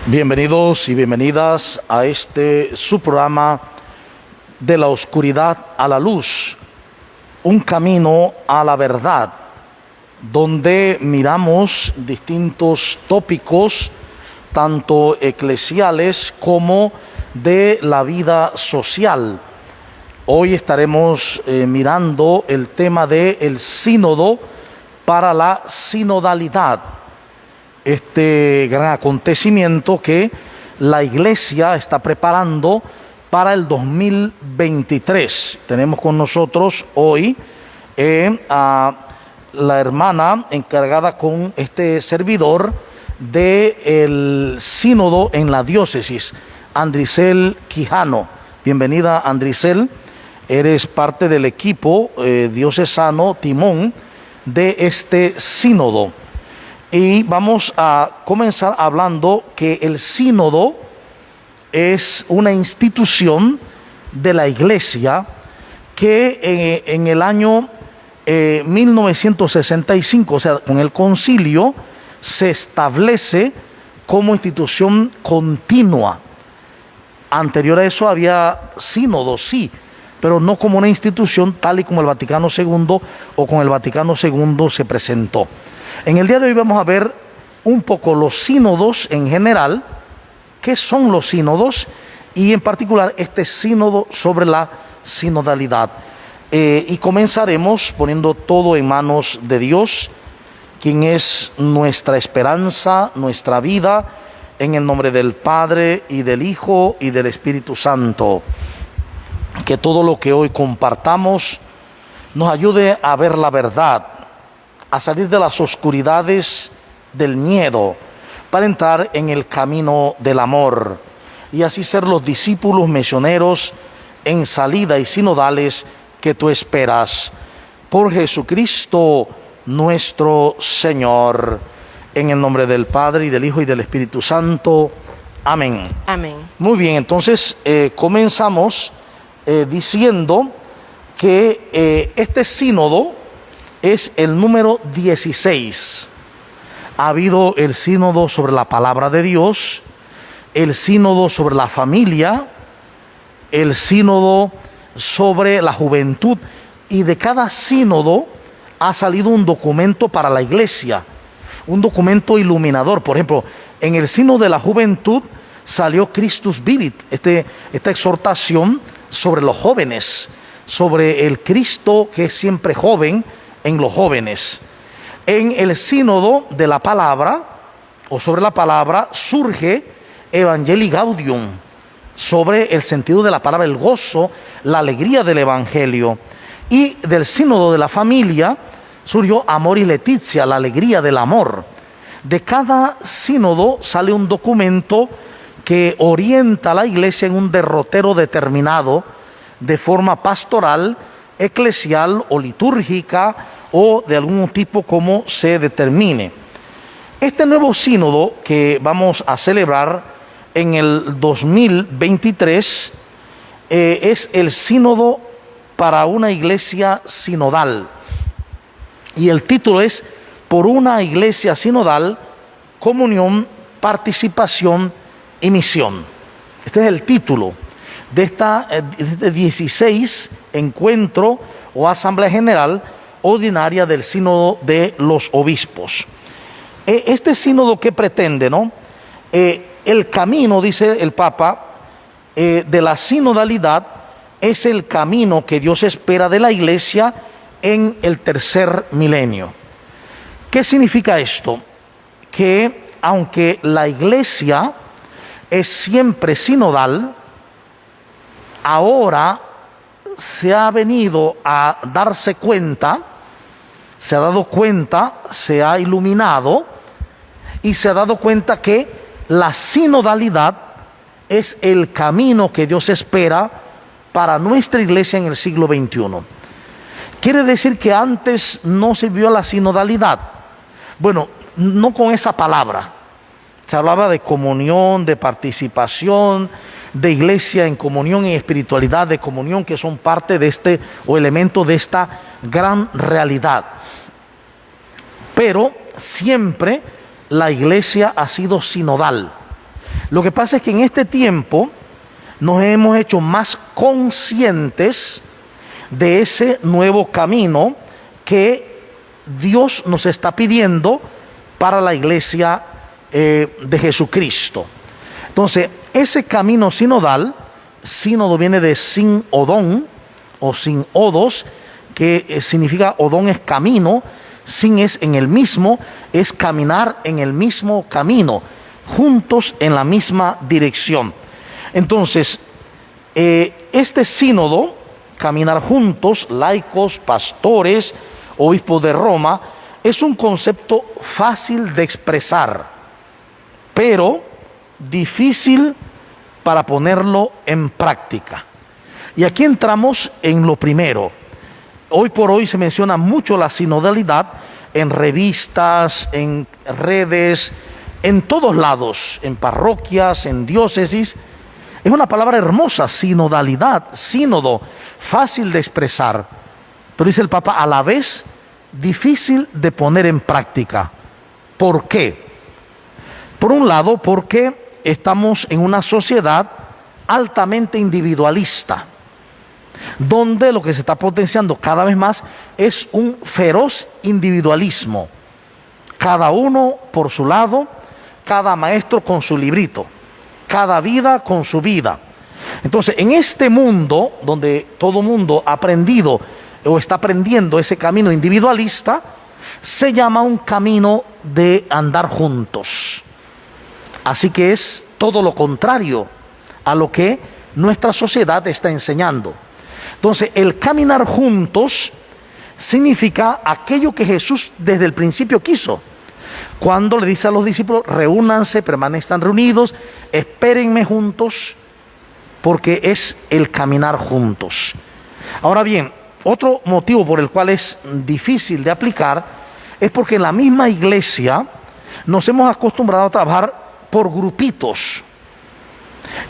Bienvenidos y bienvenidas a su programa de la oscuridad a la luz, un camino a la verdad, donde miramos distintos tópicos, tanto eclesiales como de la vida social. Hoy estaremos mirando el tema del sínodo para la sinodalidad. Este gran acontecimiento que la Iglesia está preparando para el 2023. Tenemos con nosotros hoy a la hermana encargada con este servidor del sínodo en la diócesis, Andricel Quijano. Bienvenida, Andricel. Eres parte del equipo diocesano timón de este sínodo. Y vamos a comenzar hablando que el sínodo es una institución de la Iglesia que en el año 1965, o sea, con el concilio, se establece como institución continua. Anterior a eso había sínodo, sí, pero no como una institución tal y como el Vaticano II o con el Vaticano II se presentó. En el día de hoy vamos a ver un poco los sínodos en general, qué son los sínodos y en particular este sínodo sobre la sinodalidad. Y comenzaremos poniendo todo en manos de Dios, quien es nuestra esperanza, nuestra vida, en el nombre del Padre y del Hijo y del Espíritu Santo. Que todo lo que hoy compartamos nos ayude a ver la verdad, a salir de las oscuridades del miedo, para entrar en el camino del amor, y así ser los discípulos misioneros en salida y sinodales que tú esperas. Por Jesucristo nuestro Señor, en el nombre del Padre, y del Hijo, y del Espíritu Santo. Amén. Amén. Muy bien, entonces comenzamos diciendo que este sínodo es el número 16. Ha habido el sínodo sobre la palabra de Dios, el sínodo sobre la familia, el sínodo sobre la juventud, y de cada sínodo ha salido un documento para la Iglesia, un documento iluminador. Por ejemplo, en el sínodo de la juventud salió Christus Vivit, esta exhortación sobre los jóvenes, sobre el Cristo que es siempre joven en los jóvenes. En el sínodo de la palabra, o sobre la palabra, surge Evangelii Gaudium, sobre el sentido de la palabra, el gozo, la alegría del Evangelio. Y del sínodo de la familia surgió Amoris Laetitia, la alegría del amor. De cada sínodo sale un documento que orienta a la Iglesia en un derrotero determinado, de forma pastoral, eclesial o litúrgica, o de algún tipo como se determine. Este nuevo sínodo que vamos a celebrar en el 2023 es el sínodo para una iglesia sinodal, y el título es Por una iglesia sinodal, comunión, participación y misión. Este es el título de esta 16 encuentro o asamblea general ordinaria del sínodo de los obispos. Este sínodo, ¿qué pretende, no? El camino, dice el Papa, de la sinodalidad es el camino que Dios espera de la Iglesia en el tercer milenio. ¿Qué significa esto? Que aunque la Iglesia es siempre sinodal, ahora se ha venido a darse cuenta, se ha dado cuenta, se ha iluminado y se ha dado cuenta que la sinodalidad es el camino que Dios espera para nuestra iglesia en el siglo XXI. Quiere decir que antes no se vio la sinodalidad. Bueno, no con esa palabra. Se hablaba de comunión, de participación, de iglesia en comunión y espiritualidad de comunión, que son parte de o elemento de esta gran realidad. Pero siempre la iglesia ha sido sinodal. Lo que pasa es que en este tiempo nos hemos hecho más conscientes de ese nuevo camino que Dios nos está pidiendo para la iglesia de Jesucristo. Entonces, ese camino sinodal, sínodo viene de sin odón o sin odos, que significa odón es camino, sin es en el mismo, es caminar en el mismo camino, juntos en la misma dirección. Entonces, este sínodo, caminar juntos, laicos, pastores, obispos de Roma, es un concepto fácil de expresar, pero difícil para ponerlo en práctica. Y aquí entramos en lo primero. Hoy por hoy se menciona mucho la sinodalidad en revistas, en redes, en todos lados, en parroquias, en diócesis. Es una palabra hermosa, sinodalidad, sínodo, fácil de expresar, pero dice el Papa, a la vez difícil de poner en práctica. ¿Por qué? Por un lado, porque estamos en una sociedad altamente individualista, donde lo que se está potenciando cada vez más es un feroz individualismo. Cada uno por su lado, cada maestro con su librito, cada vida con su vida. Entonces, en este mundo donde todo mundo ha aprendido o está aprendiendo ese camino individualista, se llama un camino de andar juntos. Así que es todo lo contrario a lo que nuestra sociedad está enseñando. Entonces, el caminar juntos significa aquello que Jesús desde el principio quiso. Cuando le dice a los discípulos, reúnanse, permanezcan reunidos, espérenme juntos, porque es el caminar juntos. Ahora bien, otro motivo por el cual es difícil de aplicar es porque en la misma iglesia nos hemos acostumbrado a trabajar por grupitos.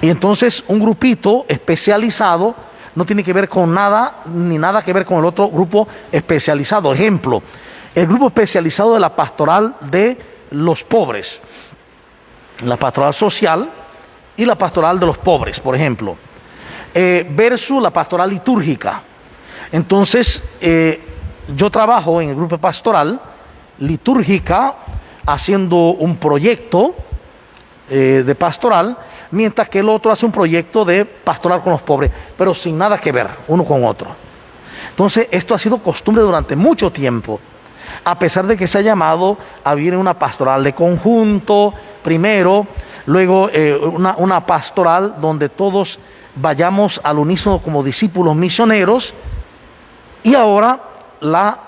Y entonces un grupito especializado no tiene que ver con nada, ni nada que ver con el otro grupo especializado. Ejemplo, el grupo especializado de la pastoral de los pobres, la pastoral social y la pastoral de los pobres, por ejemplo, versus la pastoral litúrgica. Entonces, yo trabajo en el grupo pastoral litúrgica haciendo un proyecto de pastoral, mientras que el otro hace un proyecto de pastoral con los pobres, pero sin nada que ver uno con otro. Entonces, esto ha sido costumbre durante mucho tiempo, a pesar de que se ha llamado a vivir en una pastoral de conjunto, primero, luego una pastoral donde todos vayamos al unísono como discípulos misioneros, y ahora la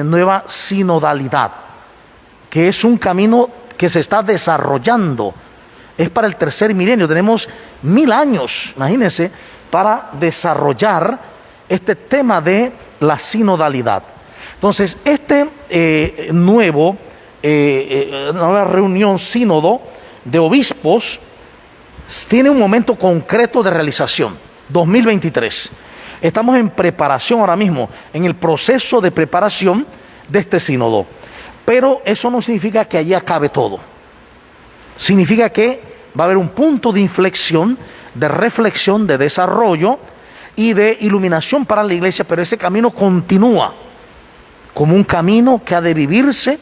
nueva sinodalidad, que es un camino que se está desarrollando. Es para el tercer milenio, tenemos 1000 años, imagínense, para desarrollar este tema de la sinodalidad. Entonces, nueva reunión sínodo de obispos tiene un momento concreto de realización, 2023. Estamos en preparación ahora mismo, en el proceso de preparación de este sínodo. Pero eso no significa que allí acabe todo. Significa que va a haber un punto de inflexión, de reflexión, de desarrollo y de iluminación para la iglesia, pero ese camino continúa como un camino que ha de vivirse,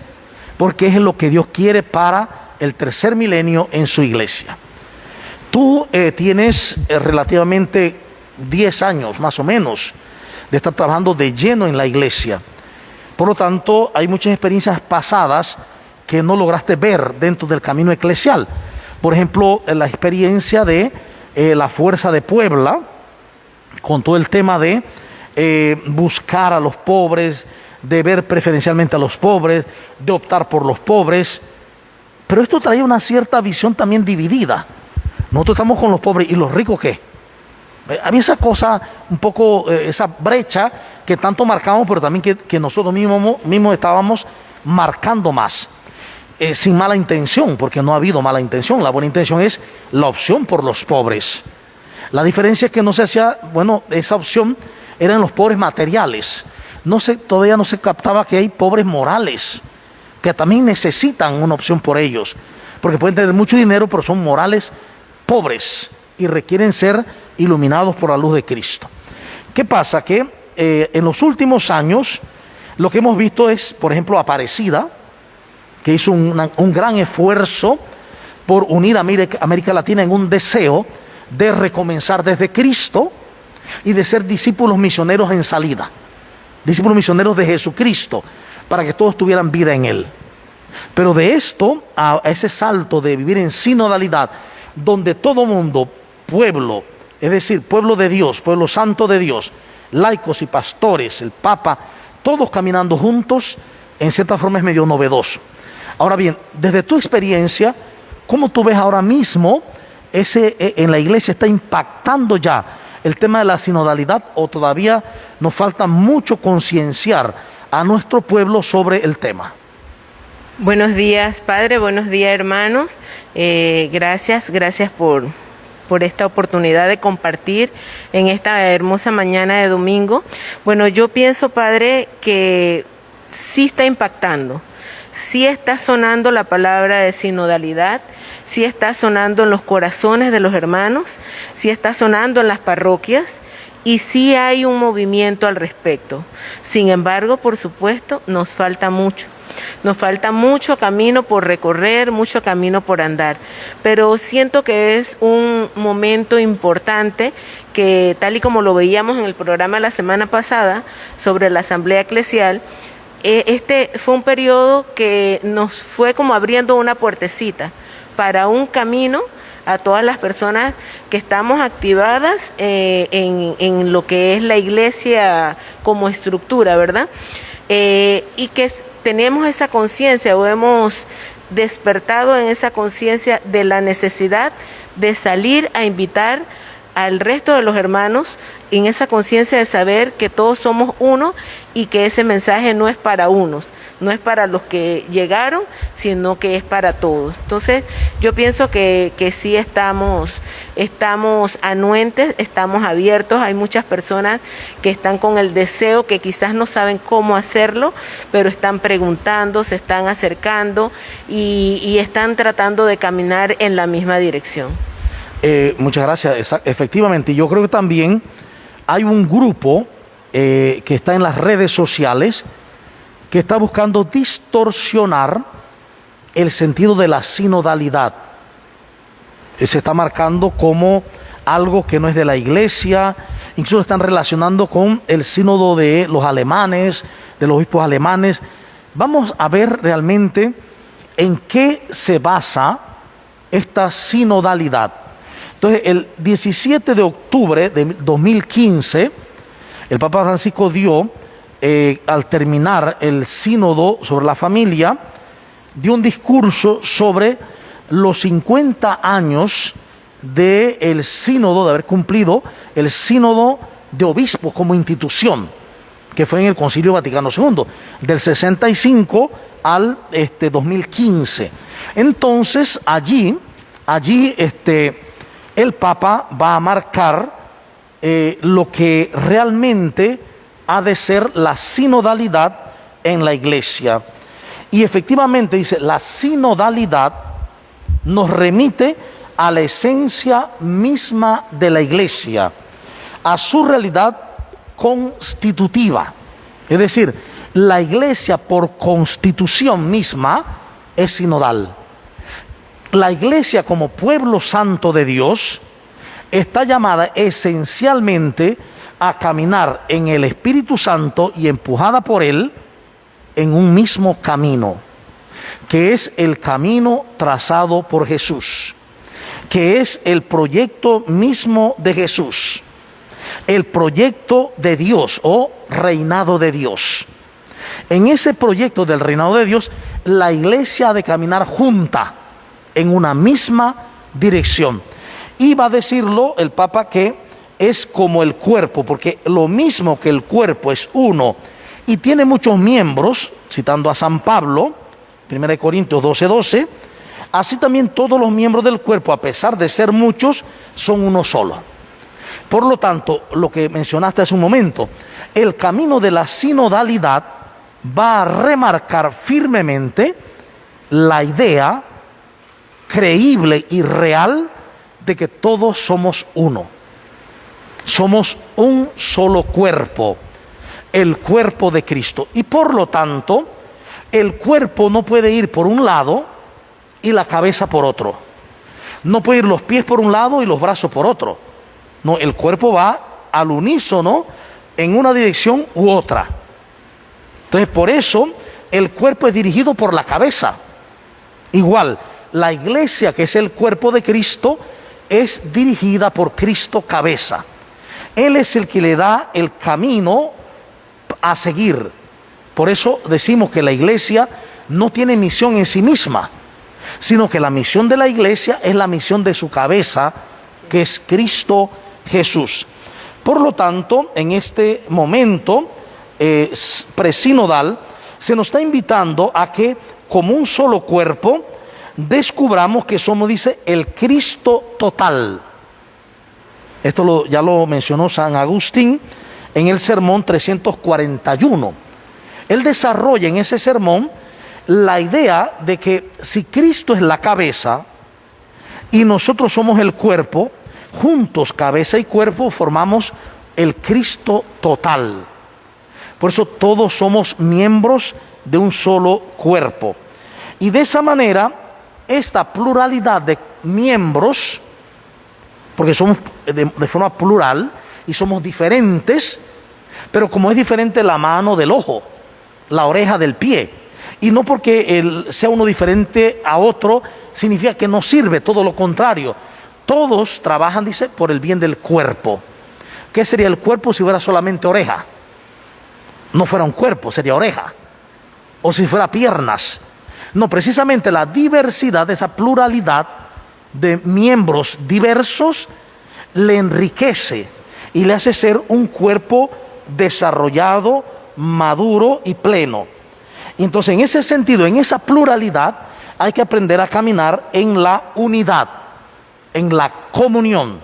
porque es lo que Dios quiere para el tercer milenio en su iglesia. Tú tienes relativamente 10 años, más o menos, de estar trabajando de lleno en la iglesia. Por lo tanto, hay muchas experiencias pasadas que no lograste ver dentro del camino eclesial. Por ejemplo, la experiencia de la Fuerza de Puebla, con todo el tema de buscar a los pobres, de ver preferencialmente a los pobres, de optar por los pobres. Pero esto traía una cierta visión también dividida. Nosotros estamos con los pobres, ¿y los ricos qué? Había esa cosa, un poco, esa brecha que tanto marcamos, pero también que nosotros mismos estábamos marcando más. Sin mala intención, porque no ha habido mala intención. La buena intención es la opción por los pobres. La diferencia es que no se hacía, esa opción eran los pobres materiales. Todavía no se captaba que hay pobres morales, que también necesitan una opción por ellos. porque pueden tener mucho dinero, pero son morales pobres y requieren ser iluminados por la luz de Cristo. ¿Qué pasa? Que en los últimos años lo que hemos visto es, por ejemplo, Aparecida, que hizo un gran esfuerzo por unir a América Latina en un deseo de recomenzar desde Cristo y de ser discípulos misioneros en salida, discípulos misioneros de Jesucristo, para que todos tuvieran vida en Él. Pero de esto a ese salto de vivir en sinodalidad, donde todo mundo, pueblo, es decir, pueblo de Dios, pueblo santo de Dios, laicos y pastores, el Papa, todos caminando juntos, en cierta forma es medio novedoso. Ahora bien, desde tu experiencia, ¿cómo tú ves ahora mismo en la iglesia está impactando ya el tema de la sinodalidad, o todavía nos falta mucho concienciar a nuestro pueblo sobre el tema? Buenos días, Padre, buenos días, hermanos. Gracias por esta oportunidad de compartir en esta hermosa mañana de domingo. Bueno, yo pienso, Padre, que sí está impactando, sí está sonando la palabra de sinodalidad, sí está sonando en los corazones de los hermanos, sí está sonando en las parroquias, y sí hay un movimiento al respecto. Sin embargo, por supuesto, nos falta mucho. Nos falta mucho camino por recorrer, mucho camino por andar, pero siento que es un momento importante que, tal y como lo veíamos en el programa la semana pasada sobre la Asamblea Eclesial, este fue un periodo que nos fue como abriendo una puertecita para un camino a todas las personas que estamos activadas en lo que es la iglesia como estructura, ¿verdad? Y que tenemos esa conciencia, o hemos despertado en esa conciencia de la necesidad de salir a invitar al resto de los hermanos, en esa conciencia de saber que todos somos uno y que ese mensaje no es para unos, no es para los que llegaron, sino que es para todos. Entonces, yo pienso que sí estamos anuentes, estamos abiertos. Hay muchas personas que están con el deseo, que quizás no saben cómo hacerlo, pero están preguntando, se están acercando y están tratando de caminar en la misma dirección. Muchas gracias. Efectivamente, yo creo que también hay un grupo que está en las redes sociales que está buscando distorsionar el sentido de la sinodalidad. Se está marcando como algo que no es de la iglesia, incluso están relacionando con el sínodo de los alemanes, de los obispos alemanes. Vamos a ver realmente en qué se basa esta sinodalidad. Entonces, el 17 de octubre de 2015, el Papa Francisco dio, al terminar el sínodo sobre la familia, dio un discurso sobre los 50 años del sínodo, de haber cumplido el sínodo de obispos como institución, que fue en el Concilio Vaticano II, del 65 al 2015. Entonces, allí el Papa va a marcar lo que realmente ha de ser la sinodalidad en la iglesia. Y efectivamente dice, la sinodalidad nos remite a la esencia misma de la iglesia, a su realidad constitutiva. Es decir, la iglesia por constitución misma es sinodal. La iglesia como pueblo santo de Dios está llamada esencialmente a caminar en el Espíritu Santo y empujada por Él en un mismo camino, que es el camino trazado por Jesús, que es el proyecto mismo de Jesús, el proyecto de Dios o reinado de Dios. En ese proyecto del reinado de Dios, la iglesia ha de caminar junta en una misma dirección. Y va a decirlo el Papa que es como el cuerpo, porque lo mismo que el cuerpo es uno y tiene muchos miembros, citando a San Pablo, 1 Corintios 12:12, así también todos los miembros del cuerpo, a pesar de ser muchos, son uno solo. Por lo tanto, lo que mencionaste hace un momento, el camino de la sinodalidad va a remarcar firmemente la idea creíble y real de que todos somos uno. Somos un solo cuerpo, el cuerpo de Cristo. Y por lo tanto, el cuerpo no puede ir por un lado y la cabeza por otro. No puede ir los pies por un lado y los brazos por otro. No, el cuerpo va al unísono en una dirección u otra. Entonces, por eso, el cuerpo es dirigido por la cabeza. Igual, la iglesia, que es el cuerpo de Cristo, es dirigida por Cristo cabeza. Él es el que le da el camino a seguir. Por eso decimos que la iglesia no tiene misión en sí misma, sino que la misión de la iglesia es la misión de su cabeza, que es Cristo Jesús. Por lo tanto, en este momento presinodal, se nos está invitando a que, como un solo cuerpo, descubramos que somos, dice, el Cristo total. Esto ya lo mencionó San Agustín en el sermón 341. Él desarrolla en ese sermón la idea de que si Cristo es la cabeza y nosotros somos el cuerpo, juntos, cabeza y cuerpo, formamos el Cristo total. Por eso todos somos miembros de un solo cuerpo. Y de esa manera, esta pluralidad de miembros, porque somos de forma plural y somos diferentes, pero como es diferente la mano del ojo, la oreja del pie, y no porque sea uno diferente a otro, significa que no sirve, todo lo contrario. Todos trabajan, dice, por el bien del cuerpo. ¿Qué sería el cuerpo si fuera solamente oreja? No fuera un cuerpo, sería oreja. O si fuera piernas. No, precisamente la diversidad, esa pluralidad de miembros diversos, le enriquece y le hace ser un cuerpo desarrollado, maduro y pleno. Y entonces, en ese sentido, en esa pluralidad, hay que aprender a caminar en la unidad, en la comunión.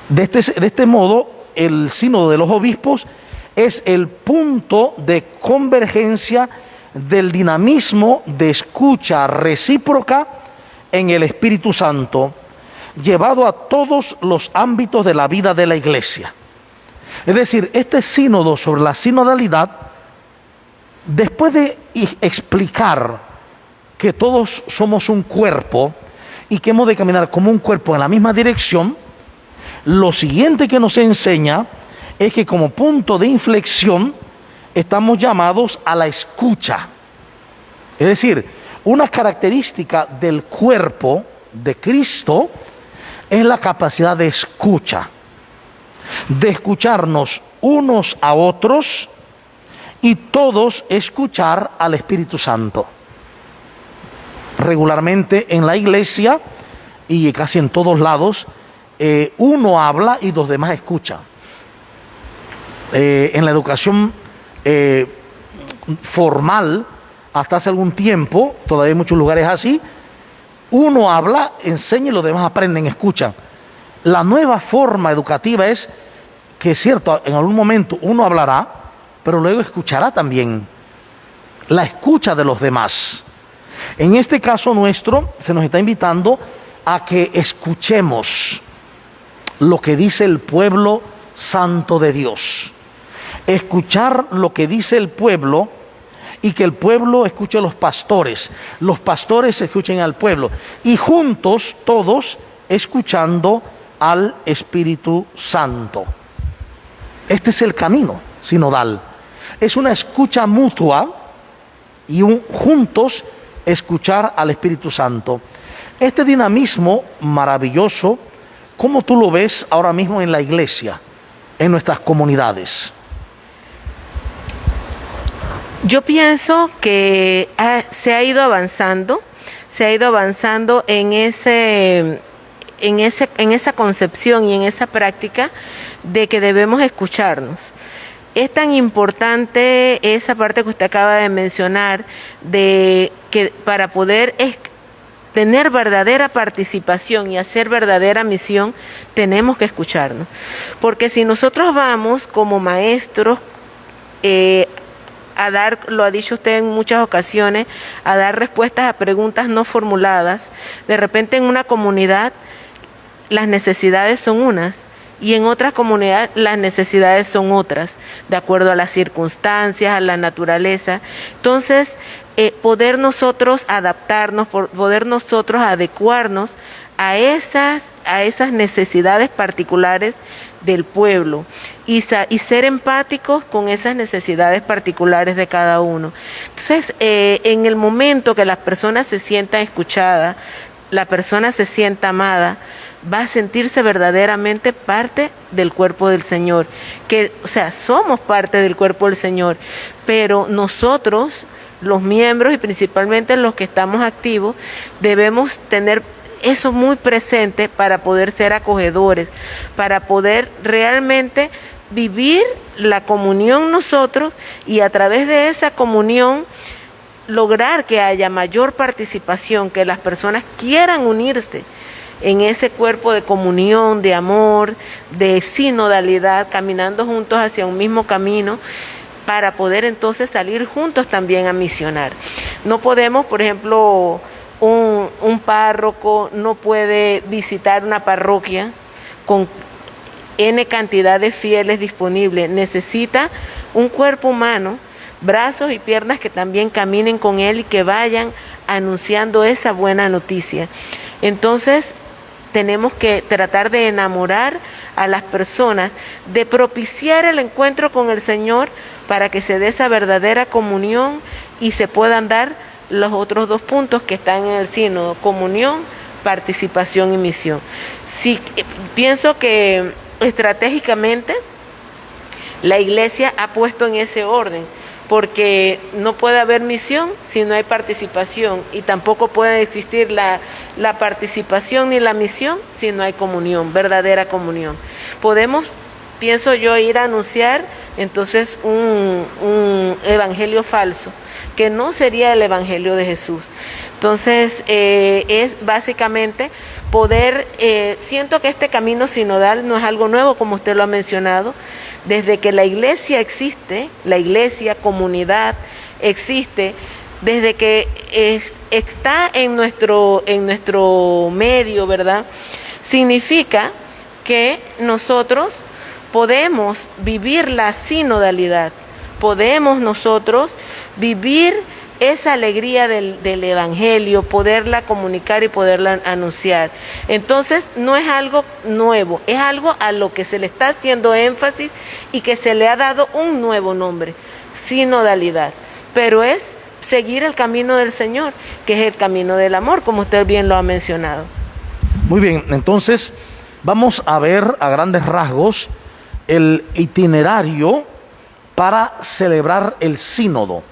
De este modo, el sínodo de los obispos es el punto de convergencia del dinamismo de escucha recíproca en el Espíritu Santo, llevado a todos los ámbitos de la vida de la Iglesia. Es decir, este sínodo sobre la sinodalidad, después de explicar que todos somos un cuerpo y que hemos de caminar como un cuerpo en la misma dirección, lo siguiente que nos enseña es que como punto de inflexión estamos llamados a la escucha. Es decir, una característica del cuerpo de Cristo es la capacidad de escucha, de escucharnos unos a otros y todos escuchar al Espíritu Santo. Regularmente en la iglesia y casi en todos lados, uno habla y los demás escuchan. En la educación formal, hasta hace algún tiempo, todavía hay muchos lugares así, uno habla, enseña y los demás aprenden, escuchan. La nueva forma educativa es que es cierto, en algún momento uno hablará, pero luego escuchará también. La escucha de los demás. En este caso nuestro, se nos está invitando a que escuchemos lo que dice el pueblo santo de Dios. Escuchar lo que dice el pueblo y que el pueblo escuche a los pastores escuchen al pueblo, y juntos todos escuchando al Espíritu Santo. Este es el camino sinodal. Es una escucha mutua y juntos escuchar al Espíritu Santo. Este dinamismo maravilloso, ¿cómo tú lo ves ahora mismo en la iglesia, en nuestras comunidades? Yo pienso que se ha ido avanzando en esa concepción y en esa práctica de que debemos escucharnos. Es tan importante esa parte que usted acaba de mencionar, de que para poder tener verdadera participación y hacer verdadera misión, tenemos que escucharnos. Porque si nosotros vamos como maestros a dar, lo ha dicho usted en muchas ocasiones, a dar respuestas a preguntas no formuladas. De repente en una comunidad las necesidades son unas y en otras comunidades las necesidades son otras, de acuerdo a las circunstancias, a la naturaleza. Entonces, poder nosotros adaptarnos, poder nosotros adecuarnos a esas necesidades particulares del pueblo y ser empáticos con esas necesidades particulares de cada uno. Entonces, en el momento que las personas se sientan escuchadas, la persona se sienta amada, va a sentirse verdaderamente parte del cuerpo del Señor. O sea, somos parte del cuerpo del Señor, pero nosotros, los miembros y principalmente los que estamos activos, debemos tener eso muy presente para poder ser acogedores, para poder realmente vivir la comunión nosotros y a través de esa comunión lograr que haya mayor participación, que las personas quieran unirse en ese cuerpo de comunión, de amor, de sinodalidad, caminando juntos hacia un mismo camino, para poder entonces salir juntos también a misionar. No podemos, por ejemplo, un párroco no puede visitar una parroquia con N cantidad de fieles disponibles. Necesita un cuerpo humano, brazos y piernas que también caminen con él y que vayan anunciando esa buena noticia. Entonces, tenemos que tratar de enamorar a las personas, de propiciar el encuentro con el Señor para que se dé esa verdadera comunión y se puedan dar los otros dos puntos que están en el sínodo: comunión, participación y misión. Sí, pienso que estratégicamente la Iglesia ha puesto en ese orden, porque no puede haber misión si no hay participación, y tampoco puede existir la participación ni la misión si no hay comunión, verdadera comunión. Podemos, pienso yo, ir a anunciar entonces un evangelio falso, que no sería el evangelio de Jesús. Entonces, es básicamente poder, siento que este camino sinodal no es algo nuevo, como usted lo ha mencionado. Desde que la iglesia existe, la iglesia, comunidad, existe, desde que está en nuestro medio, ¿verdad? Significa que nosotros podemos vivir la sinodalidad, podemos nosotros vivir esa alegría del evangelio, poderla comunicar y poderla anunciar. Entonces, no es algo nuevo, es algo a lo que se le está haciendo énfasis y que se le ha dado un nuevo nombre: sinodalidad. Pero es seguir el camino del Señor, que es el camino del amor, como usted bien lo ha mencionado. Muy bien, entonces vamos a ver a grandes rasgos el itinerario para celebrar el sínodo,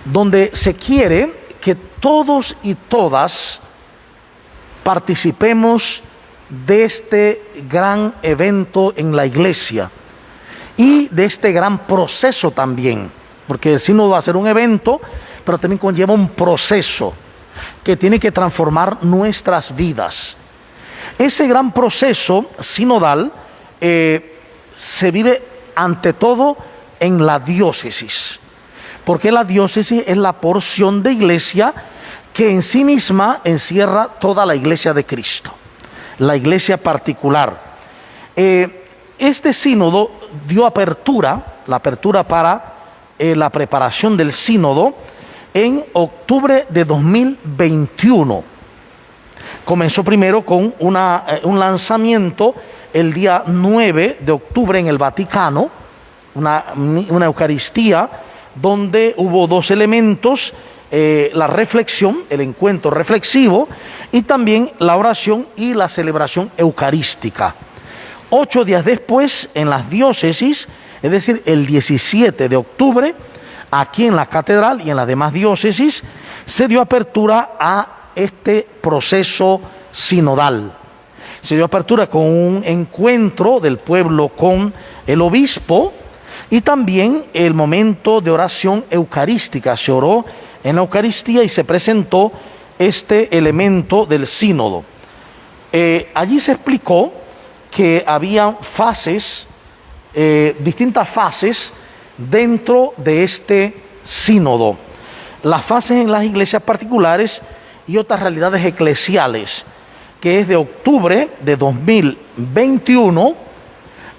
donde se quiere que todos y todas participemos de este gran evento en la iglesia y de este gran proceso también, porque el sínodo va a ser un evento, pero también conlleva un proceso que tiene que transformar nuestras vidas. Ese gran proceso sinodal se vive ante todo en la diócesis, porque la diócesis es la porción de iglesia que en sí misma encierra toda la iglesia de Cristo, la iglesia particular. Este sínodo dio la apertura para la preparación del sínodo en octubre de 2021. Comenzó primero con un lanzamiento el día 9 de octubre en el Vaticano, una Eucaristía donde hubo dos elementos: la reflexión, el encuentro reflexivo, y también la oración y la celebración eucarística. 8 días después, en las diócesis, es decir, el 17 de octubre, aquí en la catedral y en las demás diócesis, se dio apertura a este proceso sinodal. Se dio apertura con un encuentro del pueblo con el obispo y también el momento de oración eucarística. Se oró en la Eucaristía y se presentó este elemento del sínodo. Allí se explicó que había fases, distintas fases dentro de este sínodo. Las fases en las iglesias particulares y otras realidades eclesiales, que es de octubre de 2021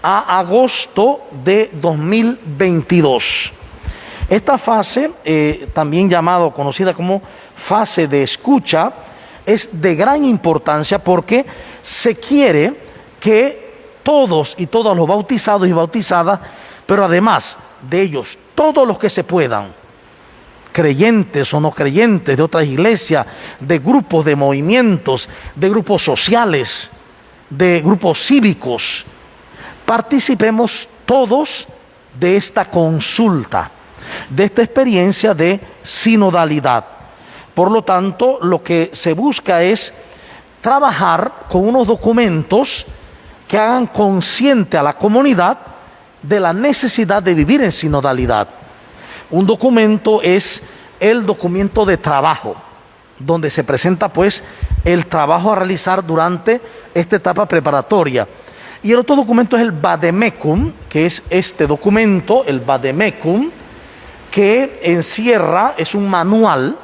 a agosto de 2022. Esta fase, también conocida como fase de escucha, es de gran importancia porque se quiere que todos y todas los bautizados y bautizadas, pero además de ellos, todos los que se puedan, creyentes o no creyentes de otras iglesias, de grupos, de movimientos, de grupos sociales, de grupos cívicos, participemos todos de esta consulta, de esta experiencia de sinodalidad. Por lo tanto, lo que se busca es trabajar con unos documentos que hagan consciente a la comunidad de la necesidad de vivir en sinodalidad. Un documento es el documento de trabajo, donde se presenta pues el trabajo a realizar durante esta etapa preparatoria. Y el otro documento es el Vademecum, que es este documento, el Vademecum, que encierra, es un manual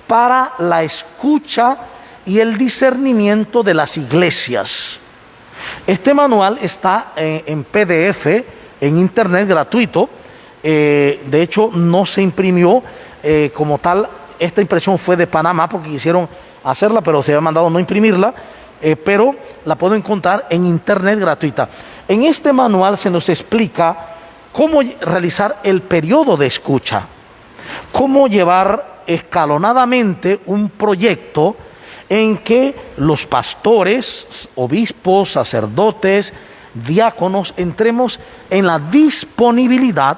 para la escucha y el discernimiento de las iglesias. Este manual está en PDF, en internet, gratuito. De hecho, no se imprimió como tal. Esta impresión fue de Panamá porque quisieron hacerla, pero se había mandado no imprimirla. Pero la puedo encontrar en internet gratuita. En este manual se nos explica cómo realizar el periodo de escucha, cómo llevar escalonadamente un proyecto en que los pastores, obispos, sacerdotes, diáconos, entremos en la disponibilidad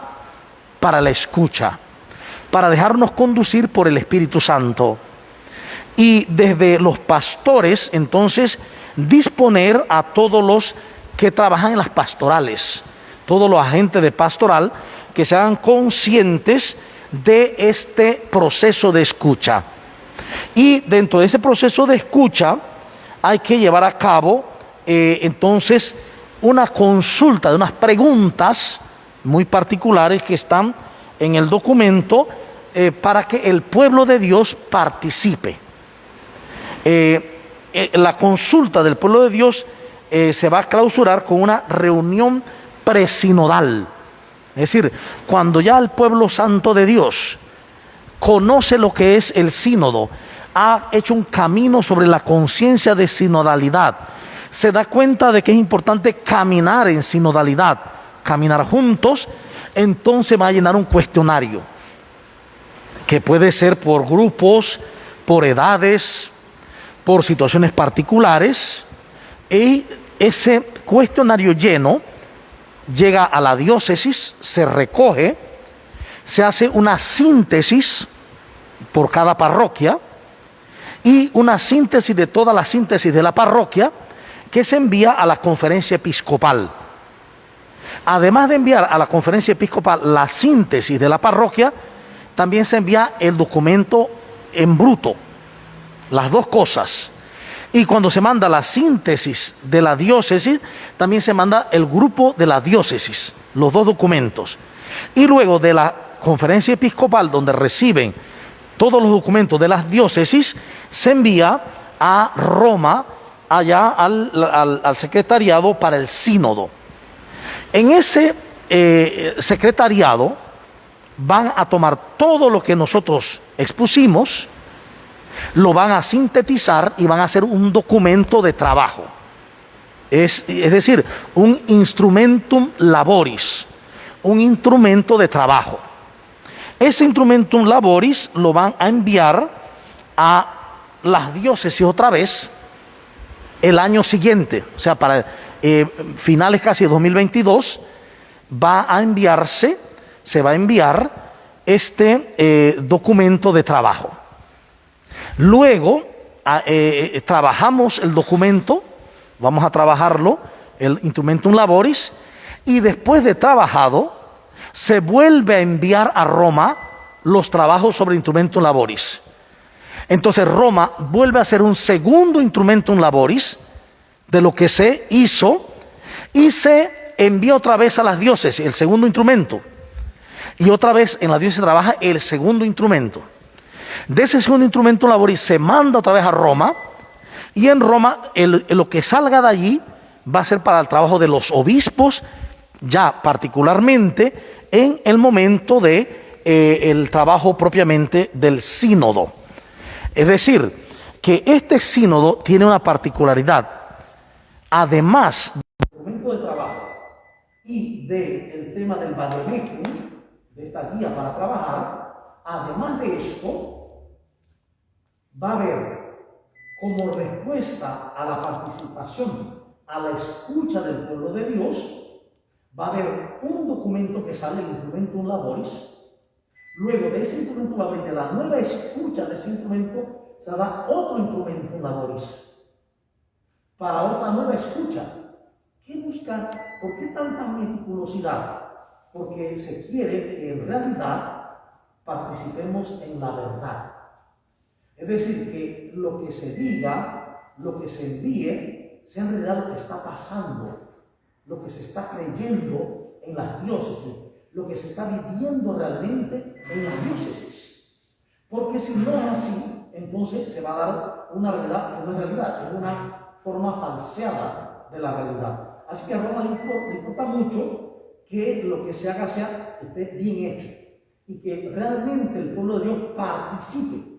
para la escucha, para dejarnos conducir por el Espíritu Santo. Y desde los pastores, entonces, disponer a todos los que trabajan en las pastorales, todos los agentes de pastoral, que se hagan conscientes de este proceso de escucha. Y dentro de ese proceso de escucha hay que llevar a cabo, entonces, una consulta de unas preguntas muy particulares que están en el documento para que el pueblo de Dios participe. La consulta del pueblo de Dios se va a clausurar con una reunión presinodal. Es decir, cuando ya el pueblo santo de Dios conoce lo que es el sínodo, ha hecho un camino sobre la conciencia de sinodalidad, se da cuenta de que es importante caminar en sinodalidad, caminar juntos, entonces va a llenar un cuestionario, que puede ser por grupos, por edades, por situaciones particulares, y ese cuestionario lleno llega a la diócesis, se recoge, se hace una síntesis por cada parroquia y una síntesis de toda la síntesis de la parroquia que se envía a la conferencia episcopal. Además de enviar a la conferencia episcopal la síntesis de la parroquia, también se envía el documento en bruto, las dos cosas. Y cuando se manda la síntesis de la diócesis, también se manda el grupo de la diócesis, los dos documentos. Y luego de la conferencia episcopal, donde reciben todos los documentos de las diócesis, se envía a Roma, allá al secretariado para el sínodo. En ese secretariado van a tomar todo lo que nosotros expusimos, lo van a sintetizar y van a hacer un documento de trabajo. Es decir, un instrumentum laboris, un instrumento de trabajo. Ese instrumentum laboris lo van a enviar a las diócesis otra vez el año siguiente, o sea, para finales casi de 2022, se va a enviar este documento de trabajo. Luego trabajamos el documento, vamos a trabajarlo, el instrumentum laboris, y después de trabajado se vuelve a enviar a Roma los trabajos sobre instrumentum laboris. Entonces Roma vuelve a hacer un segundo instrumentum laboris de lo que se hizo y se envía otra vez a las diócesis el segundo instrumento. Y otra vez en la diócesis trabaja el segundo instrumento. De ese segundo instrumento laboris se manda otra vez a Roma. Y en Roma lo que salga de allí va a ser para el trabajo de los obispos, ya particularmente en el momento de el trabajo propiamente del sínodo. Es decir, que este sínodo tiene una particularidad. Además del documento de trabajo y del tema del vademecum, de esta guía para trabajar, además de esto, va a haber como respuesta a la participación, a la escucha del pueblo de Dios, va a haber un documento que sale, el Instrumentum Laboris. Luego de ese Instrumentum Laboris, de la nueva escucha de ese instrumento, se da otro Instrumentum Laboris para otra nueva escucha. ¿Qué busca? ¿Por qué tanta meticulosidad? Porque se quiere que en realidad participemos en la verdad. Es decir, que lo que se diga, lo que se envíe, sea en realidad lo que está pasando, lo que se está creyendo en las diócesis, lo que se está viviendo realmente en las diócesis. Porque si no es así, entonces se va a dar una realidad que no es realidad, es una forma falseada de la realidad. Así que a Roma le importa mucho que lo que se haga esté bien hecho y que realmente el pueblo de Dios participe.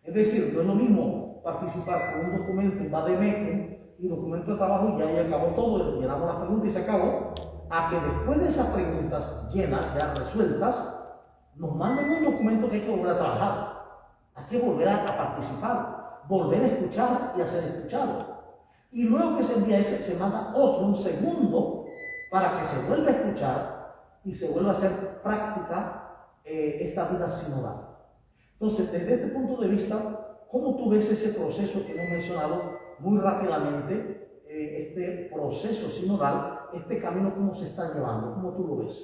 Es decir, no es lo mismo participar con un documento en vademecum y documento de trabajo y ya acabó todo, llenamos las preguntas y se acabó, a que después de esas preguntas llenas, ya resueltas, nos manden un documento que hay que volver a trabajar, hay que volver a participar, volver a escuchar y a ser escuchado. Y luego que se envía ese, se manda otro, un segundo, para que se vuelva a escuchar y se vuelva a hacer práctica esta vida sinodal. Entonces, desde este punto de vista, ¿cómo tú ves ese proceso que hemos mencionado muy rápidamente, este proceso sinodal, este camino, cómo se está llevando? ¿Cómo tú lo ves?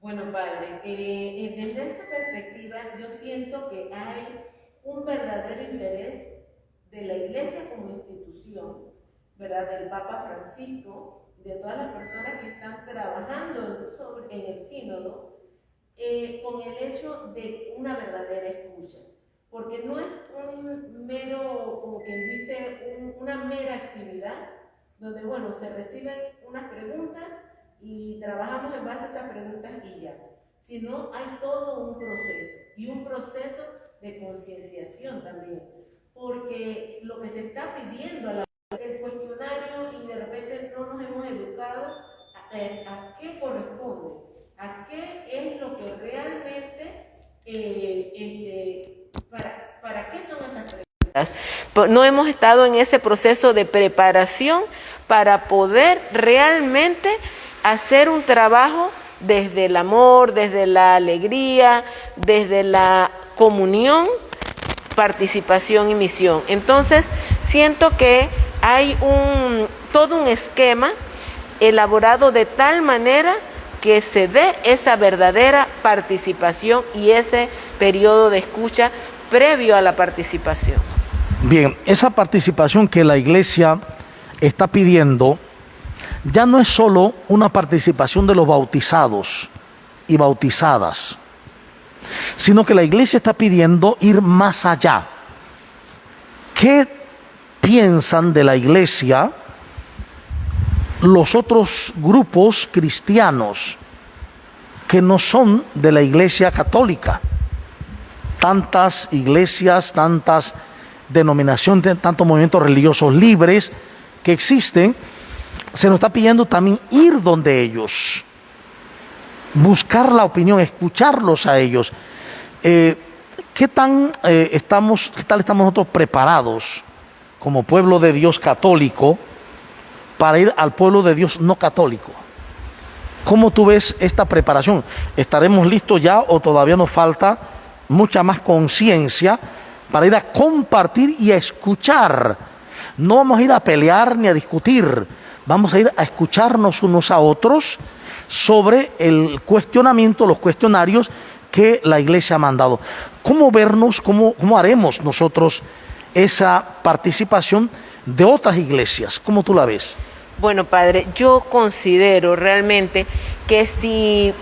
Bueno, padre, desde esta perspectiva yo siento que hay un verdadero interés de la Iglesia como institución, ¿verdad? Del Papa Francisco, de todas las personas que están trabajando en el sínodo, con el hecho de una verdadera escucha, porque no es un mero, como quien dice, una mera actividad, donde, bueno, se reciben unas preguntas y trabajamos en base a esas preguntas y ya, sino hay todo un proceso, y un proceso de concienciación también, porque lo que se está pidiendo a el cuestionario, y de repente no nos hemos educado a qué corresponde, a qué es lo que realmente, para qué son esas preguntas. No hemos estado en ese proceso de preparación para poder realmente hacer un trabajo desde el amor, desde la alegría, desde la comunión, participación y misión. Entonces, siento que hay todo un esquema elaborado de tal manera que se dé esa verdadera participación y ese periodo de escucha previo a la participación. Bien, esa participación que la Iglesia está pidiendo ya no es solo una participación de los bautizados y bautizadas, sino que la Iglesia está pidiendo ir más allá. ¿Qué piensan de la Iglesia los otros grupos cristianos que no son de la Iglesia católica? Tantas iglesias, tantas denominaciones, tantos movimientos religiosos libres que existen, se nos está pidiendo también ir donde ellos, buscar la opinión, escucharlos a ellos. ¿Qué tal estamos nosotros preparados como pueblo de Dios católico para ir al pueblo de Dios no católico? ¿Cómo tú ves esta preparación? ¿Estaremos listos ya o todavía nos falta mucha más conciencia para ir a compartir y a escuchar? No vamos a ir a pelear ni a discutir, vamos a ir a escucharnos unos a otros sobre el cuestionamiento, los cuestionarios que la Iglesia ha mandado. ¿Cómo vernos, cómo haremos nosotros esa participación de otras iglesias? ¿Cómo tú la ves? Bueno, padre, yo considero realmente que si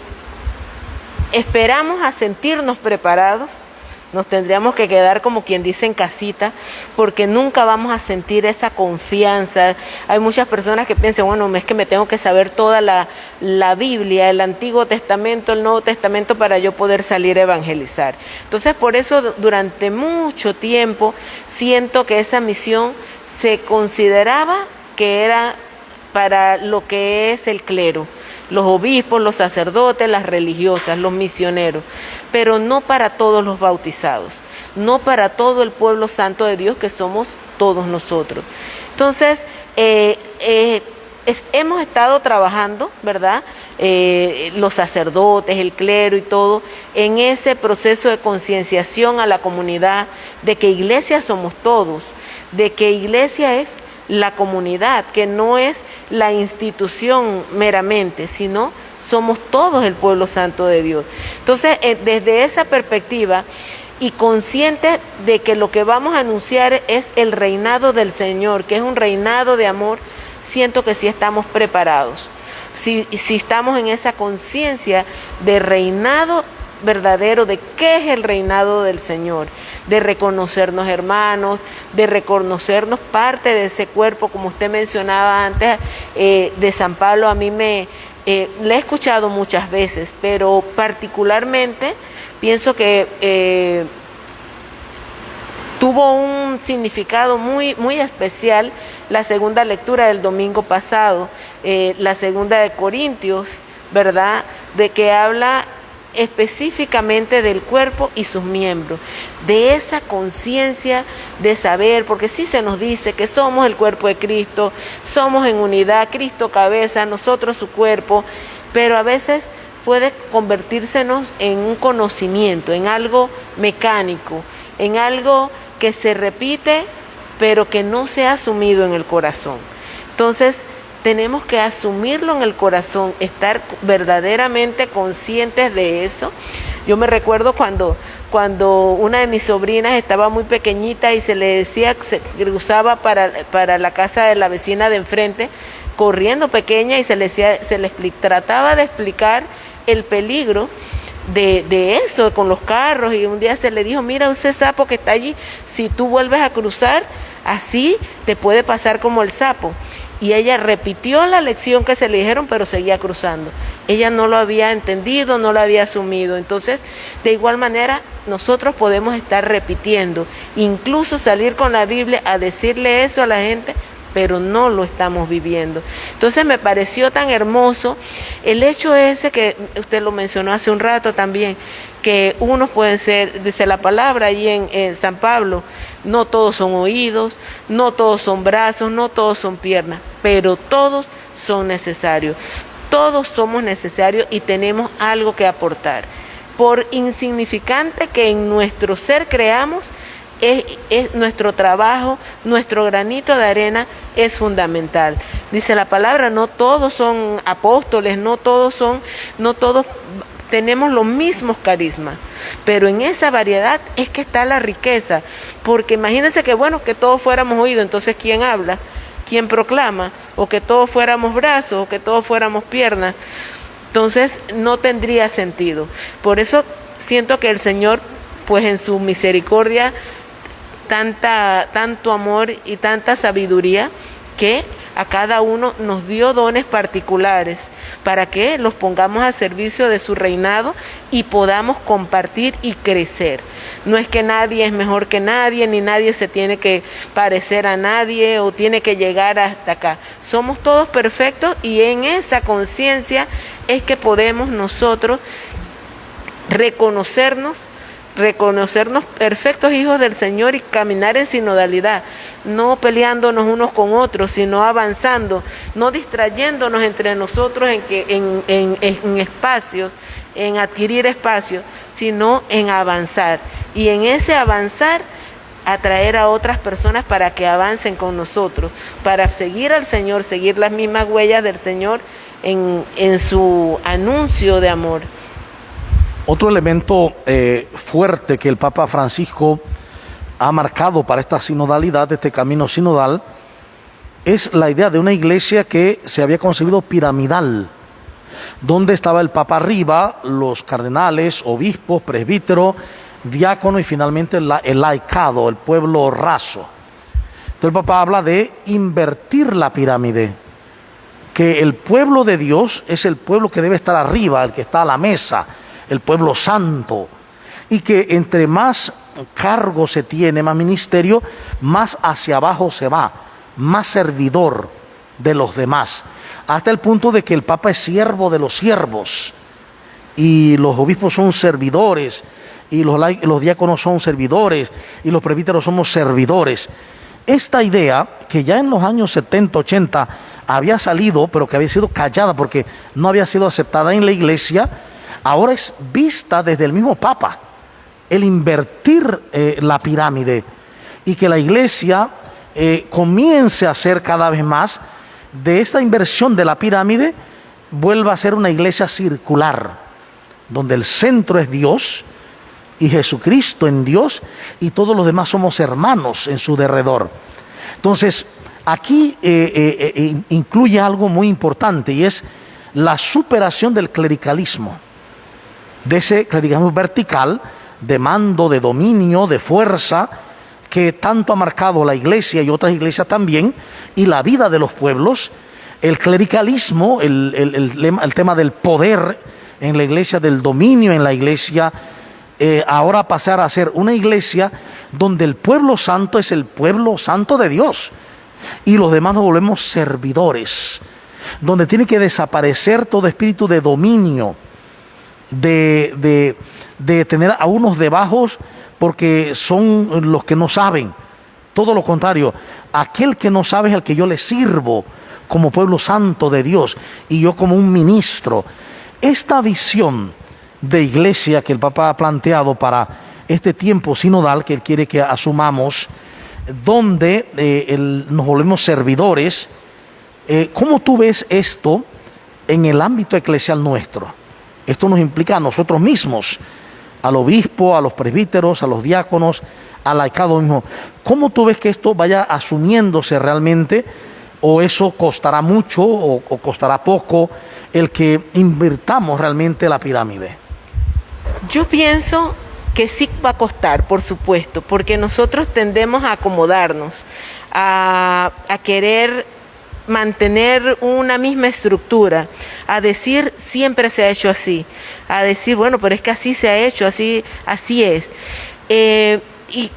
esperamos a sentirnos preparados, nos tendríamos que quedar como quien dice en casita, porque nunca vamos a sentir esa confianza. Hay muchas personas que piensan, bueno, es que me tengo que saber toda la Biblia, el Antiguo Testamento, el Nuevo Testamento, para yo poder salir a evangelizar. Entonces, por eso durante mucho tiempo siento que esa misión se consideraba que era para lo que es el clero, los obispos, los sacerdotes, las religiosas, los misioneros, pero no para todos los bautizados, no para todo el pueblo santo de Dios que somos todos nosotros. Entonces, hemos estado trabajando, ¿verdad? Los sacerdotes, el clero y todo, en ese proceso de concienciación a la comunidad de que iglesia somos todos, de que iglesia es la comunidad, que no es la institución meramente, sino somos todos el pueblo santo de Dios. Entonces, desde esa perspectiva y conscientes de que lo que vamos a anunciar es el reinado del Señor, que es un reinado de amor, siento que sí estamos preparados. Si estamos en esa conciencia de reinado verdadero, de qué es el reinado del Señor, de reconocernos hermanos, de reconocernos parte de ese cuerpo, como usted mencionaba antes, de San Pablo. A mí le he escuchado muchas veces, pero particularmente pienso que tuvo un significado muy, muy especial la segunda lectura del domingo pasado, la segunda de Corintios, ¿verdad?, de que habla específicamente del cuerpo y sus miembros, de esa conciencia de saber, porque sí se nos dice que somos el cuerpo de Cristo, somos en unidad, Cristo cabeza, nosotros su cuerpo, pero a veces puede convertírsenos en un conocimiento, en algo mecánico, en algo que se repite, pero que no se ha asumido en el corazón. Entonces, tenemos que asumirlo en el corazón, estar verdaderamente conscientes de eso. Yo me recuerdo cuando una de mis sobrinas estaba muy pequeñita y se le decía que se cruzaba para la casa de la vecina de enfrente, corriendo pequeña, y trataba de explicar el peligro de eso con los carros, y un día se le dijo, mira, ese sapo que está allí, si tú vuelves a cruzar, así te puede pasar como el sapo. Y ella repitió la lección que se le dijeron, pero seguía cruzando. Ella no lo había entendido, no lo había asumido. Entonces, de igual manera, nosotros podemos estar repitiendo, incluso salir con la Biblia a decirle eso a la gente, pero no lo estamos viviendo. Entonces, me pareció tan hermoso el hecho ese que usted lo mencionó hace un rato también, que unos pueden ser, dice la palabra allí en San Pablo, no todos son oídos, no todos son brazos, no todos son piernas, pero todos son necesarios. Todos somos necesarios y tenemos algo que aportar. Por insignificante que en nuestro ser creamos, es nuestro trabajo, nuestro granito de arena es fundamental. Dice la palabra, no todos son apóstoles, no todos tenemos los mismos carismas, pero en esa variedad es que está la riqueza, porque imagínense que que todos fuéramos oídos, entonces ¿quién habla? ¿Quién proclama? O que todos fuéramos brazos, o que todos fuéramos piernas, entonces no tendría sentido. Por eso siento que el Señor, pues en su misericordia, tanto amor y tanta sabiduría, que a cada uno nos dio dones particulares para que los pongamos al servicio de su reinado y podamos compartir y crecer. No es que nadie es mejor que nadie, ni nadie se tiene que parecer a nadie o tiene que llegar hasta acá. Somos todos perfectos, y en esa conciencia es que podemos nosotros reconocernos perfectos hijos del Señor y caminar en sinodalidad, no peleándonos unos con otros, sino avanzando, no distrayéndonos entre nosotros en espacios, en adquirir espacios, sino en avanzar, y en ese avanzar atraer a otras personas para que avancen con nosotros, para seguir al Señor, seguir las mismas huellas del Señor en su anuncio de amor. Otro elemento fuerte que el Papa Francisco ha marcado para esta sinodalidad, este camino sinodal, es la idea de una iglesia que se había concebido piramidal, donde estaba el Papa arriba, los cardenales, obispos, presbíteros, diáconos y finalmente el laicado, el pueblo raso. Entonces el Papa habla de invertir la pirámide, que el pueblo de Dios es el pueblo que debe estar arriba, el que está a la mesa, el pueblo santo, y que entre más cargo se tiene, más ministerio, más hacia abajo se va, más servidor de los demás, hasta el punto de que el Papa es siervo de los siervos, y los obispos son servidores, y los diáconos son servidores, y los presbíteros somos servidores. Esta idea, que ya en los años 70, 80 había salido, pero que había sido callada porque no había sido aceptada en la iglesia, ahora es vista desde el mismo Papa, el invertir la pirámide, y que la iglesia comience a hacer cada vez más de esta inversión de la pirámide, vuelva a ser una iglesia circular, donde el centro es Dios y Jesucristo en Dios, y todos los demás somos hermanos en su derredor. Entonces, aquí incluye algo muy importante, y es la superación del clericalismo, de ese clericalismo vertical, de mando, de dominio, de fuerza, que tanto ha marcado la iglesia y otras iglesias también, y la vida de los pueblos. El clericalismo, el tema del poder en la iglesia, del dominio en la iglesia, ahora pasar a ser una iglesia donde el pueblo santo es el pueblo santo de Dios, y los demás nos volvemos servidores, donde tiene que desaparecer todo espíritu de dominio, de tener a unos debajo porque son los que no saben. Todo lo contrario, aquel que no sabe es el que yo le sirvo como pueblo santo de Dios, y yo como un ministro. Esta visión de iglesia que el Papa ha planteado para este tiempo sinodal que él quiere que asumamos, donde nos volvemos servidores, ¿cómo tú ves esto en el ámbito eclesial nuestro? Esto nos implica a nosotros mismos, al obispo, a los presbíteros, a los diáconos, al laicado mismo. ¿Cómo tú ves que esto vaya asumiéndose realmente, o eso costará mucho o costará poco, el que invirtamos realmente la pirámide? Yo pienso que sí va a costar, por supuesto, porque nosotros tendemos a acomodarnos, a querer mantener una misma estructura, a decir siempre se ha hecho así, a decir bueno, pero es que así se ha hecho, así es. Y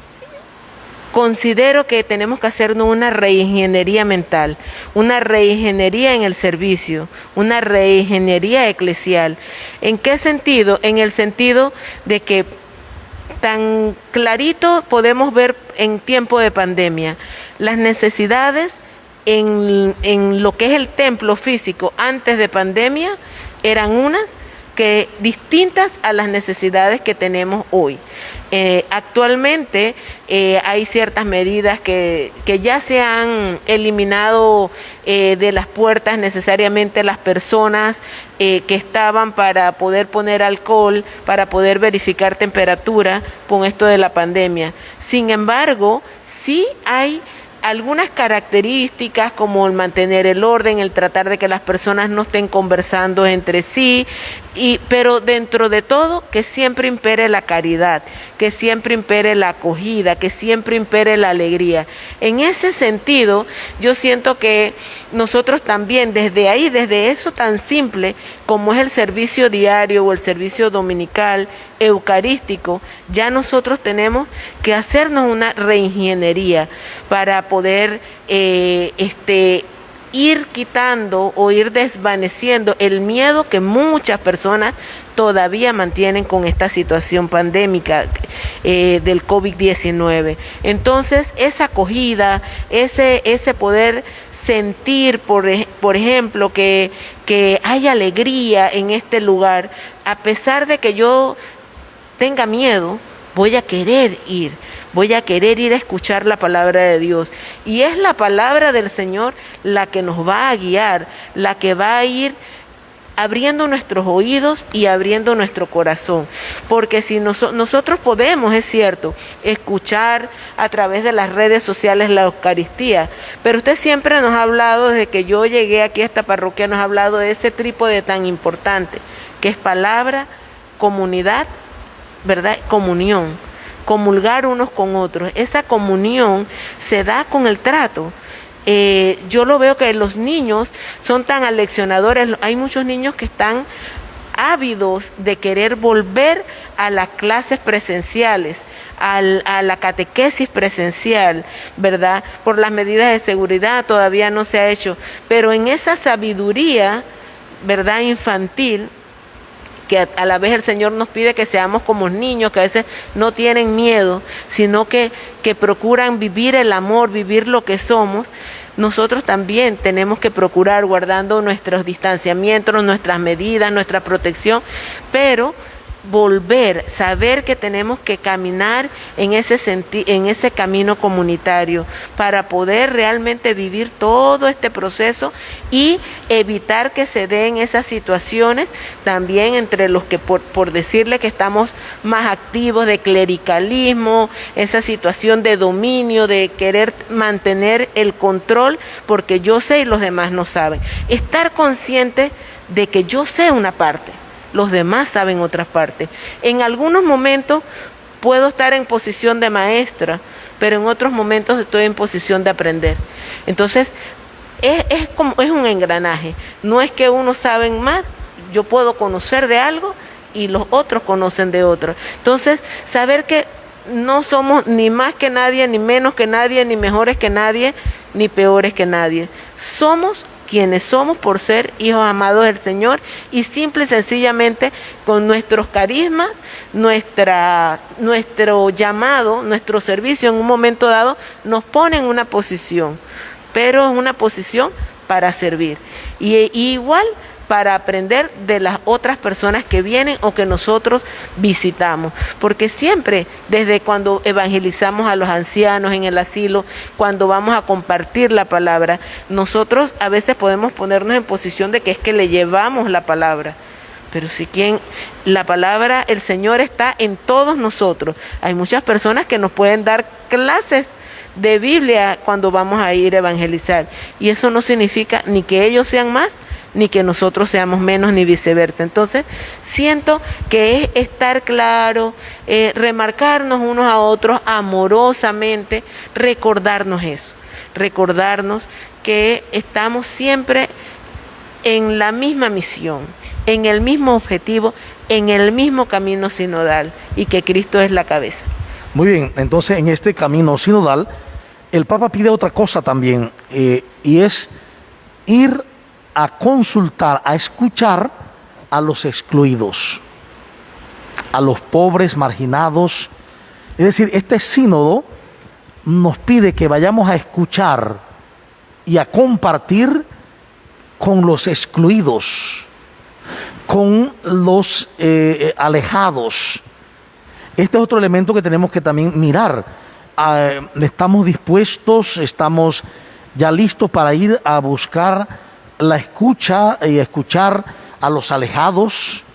considero que tenemos que hacernos una reingeniería mental, una reingeniería en el servicio, una reingeniería eclesial. ¿En qué sentido? En el sentido de que tan clarito podemos ver en tiempo de pandemia las necesidades en lo que es el templo físico antes de pandemia eran unas que distintas a las necesidades que tenemos hoy. Actualmente hay ciertas medidas que ya se han eliminado de las puertas necesariamente las personas que estaban para poder poner alcohol, para poder verificar temperatura con esto de la pandemia. Sin embargo, sí hay algunas características como el mantener el orden, el tratar de que las personas no estén conversando entre sí, pero dentro de todo que siempre impere la caridad, que siempre impere la acogida, que siempre impere la alegría. En ese sentido, yo siento que nosotros también desde ahí, desde eso tan simple como es el servicio diario o el servicio dominical, eucarístico, ya nosotros tenemos que hacernos una reingeniería para poder ir quitando o ir desvaneciendo el miedo que muchas personas todavía mantienen con esta situación pandémica del COVID-19. Entonces, esa acogida, ese poder sentir, por ejemplo, que hay alegría en este lugar, a pesar de que yo tenga miedo, voy a querer ir a escuchar la palabra de Dios. Y es la palabra del Señor la que nos va a guiar, la que va a ir abriendo nuestros oídos y abriendo nuestro corazón, porque si nosotros podemos, es cierto, escuchar a través de las redes sociales la Eucaristía, pero usted siempre nos ha hablado, desde que yo llegué aquí a esta parroquia, nos ha hablado de ese trípode tan importante, que es palabra, comunidad, ¿verdad? Comunión, comulgar unos con otros. Esa comunión se da con el trato. Yo lo veo que los niños son tan aleccionadores. Hay muchos niños que están ávidos de querer volver a las clases presenciales, a la catequesis presencial, ¿verdad? Por las medidas de seguridad todavía no se ha hecho, pero en esa sabiduría, ¿verdad?, infantil, que a la vez el Señor nos pide que seamos como niños, que a veces no tienen miedo, sino que procuran vivir el amor, vivir lo que somos. Nosotros también tenemos que procurar, guardando nuestros distanciamientos, nuestras medidas, nuestra protección, pero volver, saber que tenemos que caminar en ese camino comunitario para poder realmente vivir todo este proceso y evitar que se den esas situaciones también entre los que por decirle que estamos más activos de clericalismo, esa situación de dominio, de querer mantener el control porque yo sé y los demás no saben. Estar consciente de que yo sé una parte, los demás saben otras partes. En algunos momentos puedo estar en posición de maestra, pero en otros momentos estoy en posición de aprender. Entonces, es un engranaje. No es que unos saben más, yo puedo conocer de algo y los otros conocen de otro. Entonces, saber que no somos ni más que nadie, ni menos que nadie, ni mejores que nadie, ni peores que nadie. Somos quienes somos por ser hijos amados del Señor y simple y sencillamente con nuestros carismas, nuestro llamado, nuestro servicio en un momento dado nos pone en una posición, pero es una posición para servir y igual para aprender de las otras personas que vienen o que nosotros visitamos, porque siempre, desde cuando evangelizamos a los ancianos en el asilo, cuando vamos a compartir la palabra, nosotros a veces podemos ponernos en posición de que es que le llevamos la palabra, pero si la palabra, el Señor está en todos nosotros. Hay muchas personas que nos pueden dar clases de Biblia cuando vamos a ir a evangelizar, y eso no significa ni que ellos sean más, ni que nosotros seamos menos, ni viceversa. Entonces, siento que es estar claro, remarcarnos unos a otros amorosamente, recordarnos eso, recordarnos que estamos siempre en la misma misión, en el mismo objetivo, en el mismo camino sinodal, y que Cristo es la cabeza. Muy bien, entonces en este camino sinodal, el Papa pide otra cosa también, y es ir a consultar, a escuchar a los excluidos, a los pobres, marginados. Es decir, este sínodo nos pide que vayamos a escuchar y a compartir con los excluidos, con los alejados. Este es otro elemento que tenemos que también mirar. Estamos dispuestos, estamos ya listos para ir a buscar la escucha y escuchar a los alejados,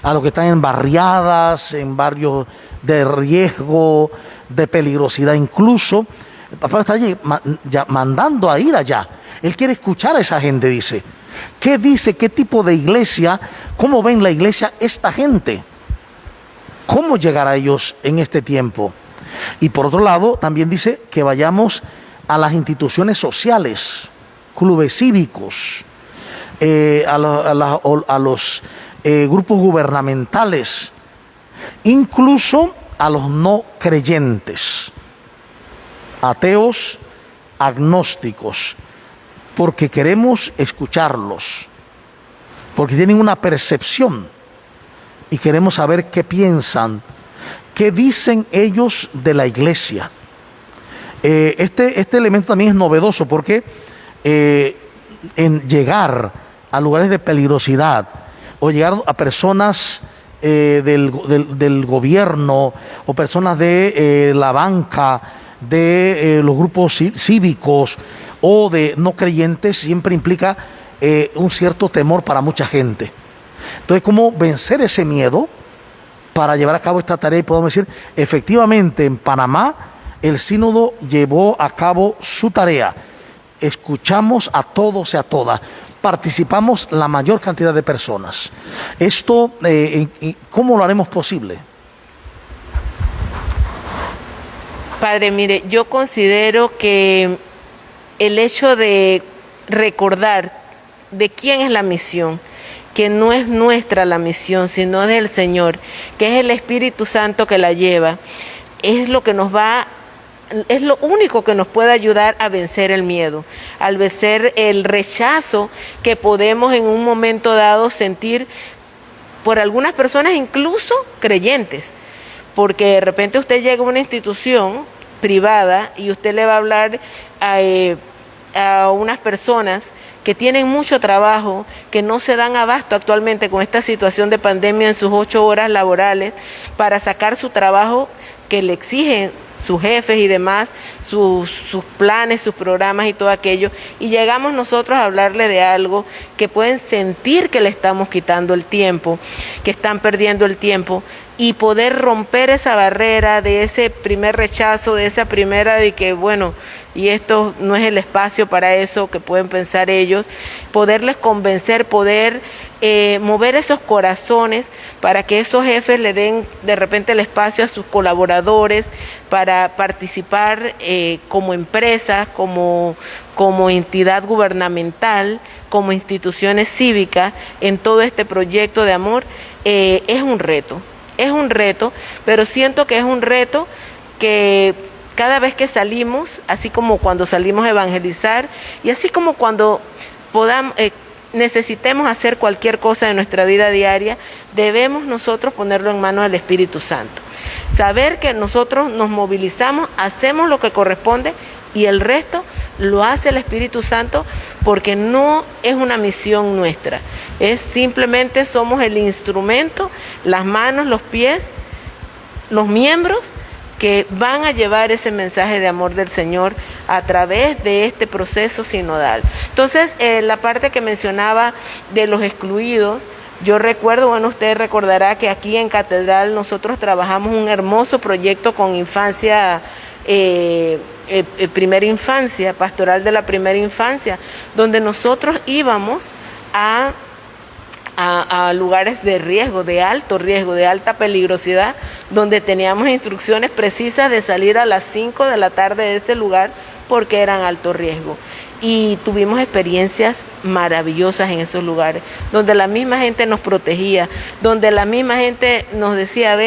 a los que están en barriadas, en barrios de riesgo, de peligrosidad incluso. El Papa está allí mandando a ir allá. Él quiere escuchar a esa gente, dice. ¿Qué dice? ¿Qué tipo de iglesia? ¿Cómo ven la iglesia esta gente? ¿Cómo llegar a ellos en este tiempo? Y por otro lado, también dice que vayamos a las instituciones sociales, clubes cívicos, a los grupos gubernamentales, incluso a los no creyentes, ateos, agnósticos, porque queremos escucharlos, porque tienen una percepción y queremos saber qué piensan, qué dicen ellos de la iglesia. Este elemento también es novedoso porque en llegar a lugares de peligrosidad o llegar a personas del gobierno o personas de la banca, de los grupos cívicos o de no creyentes, siempre implica un cierto temor para mucha gente. Entonces, ¿cómo vencer ese miedo para llevar a cabo esta tarea? Y podemos decir, efectivamente, en Panamá, el sínodo llevó a cabo su tarea. Escuchamos a todos y a todas. Participamos la mayor cantidad de personas. Esto, ¿cómo lo haremos posible? Padre, mire, yo considero que el hecho de recordar de quién es la misión, que no es nuestra la misión, sino del Señor, que es el Espíritu Santo que la lleva, es lo único que nos puede ayudar a vencer el miedo, al vencer el rechazo que podemos en un momento dado sentir por algunas personas, incluso creyentes. Porque de repente usted llega a una institución privada y usted le va a hablar a unas personas que tienen mucho trabajo, que no se dan abasto actualmente con esta situación de pandemia en sus 8 horas laborales para sacar su trabajo que le exigen sus jefes y demás, sus planes, sus programas y todo aquello, y llegamos nosotros a hablarle de algo que pueden sentir que le estamos quitando el tiempo, que están perdiendo el tiempo, y poder romper esa barrera de ese primer rechazo, de esa primera de que, bueno, y esto no es el espacio para eso que pueden pensar ellos, poderles convencer, poder mover esos corazones para que esos jefes le den de repente el espacio a sus colaboradores para participar como empresas, como entidad gubernamental, como instituciones cívicas en todo este proyecto de amor. Es un reto, pero siento que es un reto que cada vez que salimos, así como cuando salimos a evangelizar y así como cuando necesitemos hacer cualquier cosa en nuestra vida diaria, debemos nosotros ponerlo en manos del Espíritu Santo. Saber que nosotros nos movilizamos, hacemos lo que corresponde y el resto lo hace el Espíritu Santo, porque no es una misión nuestra, es simplemente somos el instrumento, las manos, los pies, los miembros que van a llevar ese mensaje de amor del Señor a través de este proceso sinodal. Entonces, la parte que mencionaba de los excluidos, yo recuerdo, bueno, usted recordará que aquí en Catedral nosotros trabajamos un hermoso proyecto con infancia, primera infancia, pastoral de la primera infancia, donde nosotros íbamos a lugares de riesgo, de alto riesgo, de alta peligrosidad, donde teníamos instrucciones precisas de salir a las 5 de la tarde de ese lugar porque eran alto riesgo. Y tuvimos experiencias maravillosas en esos lugares, donde la misma gente nos protegía, donde la misma gente nos decía,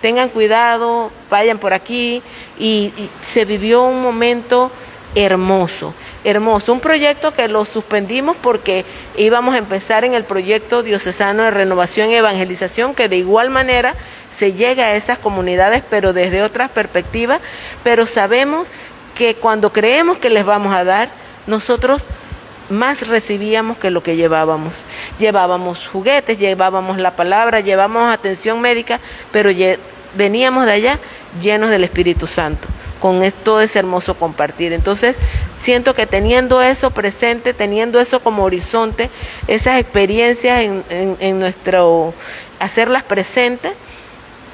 tengan cuidado, vayan por aquí, y se vivió un momento hermoso, un proyecto que lo suspendimos porque íbamos a empezar en el proyecto diocesano de renovación y evangelización, que de igual manera se llega a esas comunidades, pero desde otras perspectivas, pero sabemos que cuando creemos que les vamos a dar, nosotros más recibíamos que lo que llevábamos. Llevábamos juguetes, llevábamos la palabra, llevábamos atención médica, pero veníamos de allá llenos del Espíritu Santo, con todo ese hermoso compartir. Entonces, siento que teniendo eso presente, teniendo eso como horizonte, esas experiencias en nuestro hacerlas presentes,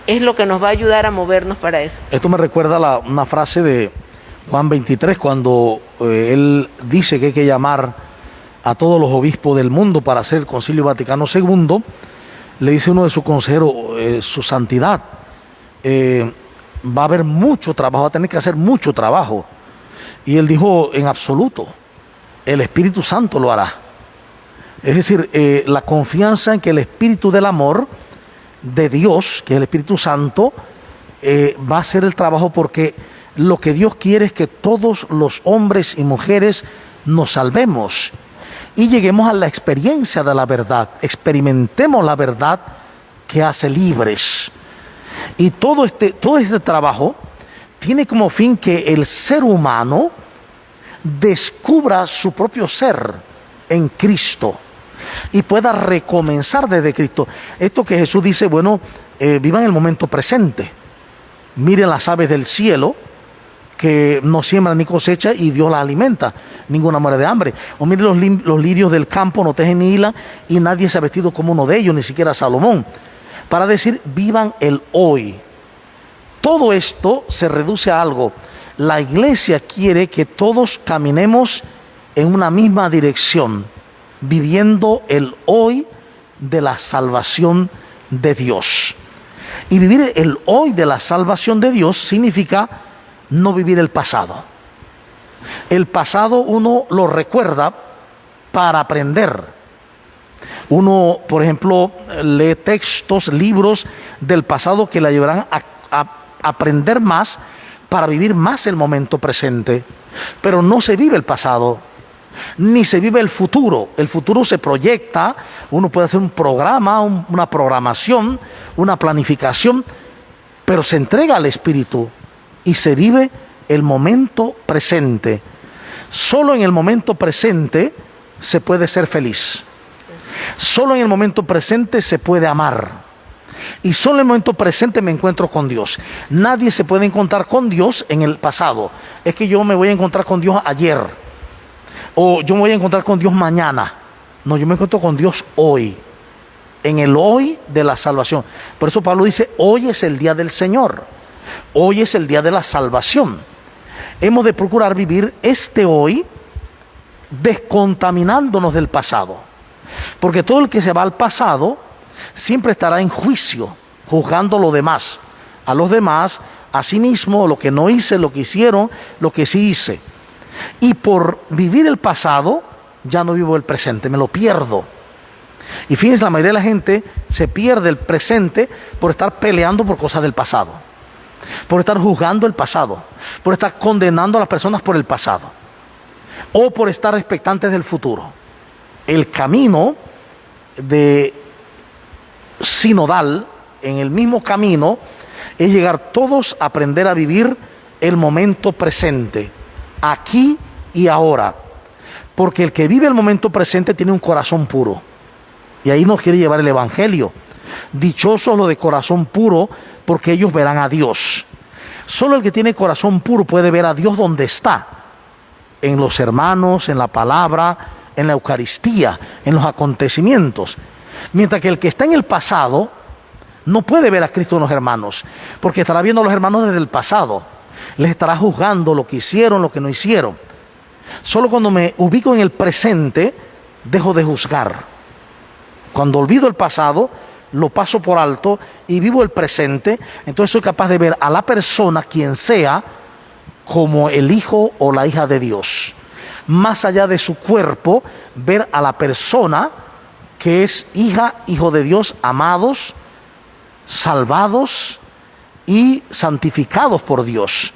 es lo que nos va a ayudar a movernos para eso. Esto me recuerda una frase de Juan 23, cuando él dice que hay que llamar a todos los obispos del mundo para hacer el Concilio Vaticano II. Le dice uno de sus consejeros, su santidad, va a haber mucho trabajo, va a tener que hacer mucho trabajo. Y él dijo, en absoluto, el Espíritu Santo lo hará. Es decir, la confianza en que el Espíritu del amor de Dios, que es el Espíritu Santo, va a hacer el trabajo, porque lo que Dios quiere es que todos los hombres y mujeres nos salvemos y lleguemos a la experiencia de la verdad, experimentemos la verdad que hace libres. Y todo este trabajo tiene como fin que el ser humano descubra su propio ser en Cristo y pueda recomenzar desde Cristo. Esto que Jesús dice, bueno, vivan el momento presente. Miren las aves del cielo, que no siembra ni cosecha y Dios la alimenta, ninguna muere de hambre. O mire los lirios del campo, no tejen ni hilan, y nadie se ha vestido como uno de ellos, ni siquiera Salomón. Para decir, vivan el hoy. Todo esto se reduce a algo. La iglesia quiere que todos caminemos en una misma dirección, viviendo el hoy de la salvación de Dios. Y vivir el hoy de la salvación de Dios significa no vivir el pasado. El pasado uno lo recuerda para aprender. Uno, por ejemplo, lee textos, libros del pasado que le ayudarán a aprender más para vivir más el momento presente. Pero no se vive el pasado, ni se vive el futuro. El futuro se proyecta, uno puede hacer un programa, una programación, una planificación, pero se entrega al Espíritu y se vive el momento presente. Solo en el momento presente se puede ser feliz. Solo en el momento presente se puede amar. Y solo en el momento presente me encuentro con Dios. Nadie se puede encontrar con Dios en el pasado. Es que yo me voy a encontrar con Dios ayer, o yo me voy a encontrar con Dios mañana. No, yo me encuentro con Dios hoy, en el hoy de la salvación. Por eso Pablo dice, hoy es el día del Señor, hoy es el día de la salvación. Hemos de procurar vivir este hoy descontaminándonos del pasado, porque todo el que se va al pasado siempre estará en juicio, juzgando lo demás, a los demás, a sí mismo, lo que no hice, lo que hicieron, lo que sí hice. Y por vivir el pasado, ya no vivo el presente, me lo pierdo. Y fíjense, la mayoría de la gente se pierde el presente por estar peleando por cosas del pasado, por estar juzgando el pasado, por estar condenando a las personas por el pasado, o por estar expectantes del futuro. El camino de sinodal, en el mismo camino, es llegar todos a aprender a vivir el momento presente, aquí y ahora, porque el que vive el momento presente tiene un corazón puro, y ahí nos quiere llevar el Evangelio. Dichosos los de corazón puro, porque ellos verán a Dios. Solo el que tiene corazón puro puede ver a Dios donde está, en los hermanos, en la palabra, en la Eucaristía, en los acontecimientos. Mientras que el que está en el pasado no puede ver a Cristo en los hermanos, porque estará viendo a los hermanos desde el pasado, les estará juzgando lo que hicieron, lo que no hicieron. Solo cuando me ubico en el presente, dejo de juzgar. Cuando olvido el pasado, lo paso por alto y vivo el presente, entonces soy capaz de ver a la persona, quien sea, como el hijo o la hija de Dios. Más allá de su cuerpo, ver a la persona que es hija, hijo de Dios, amados, salvados y santificados por Dios.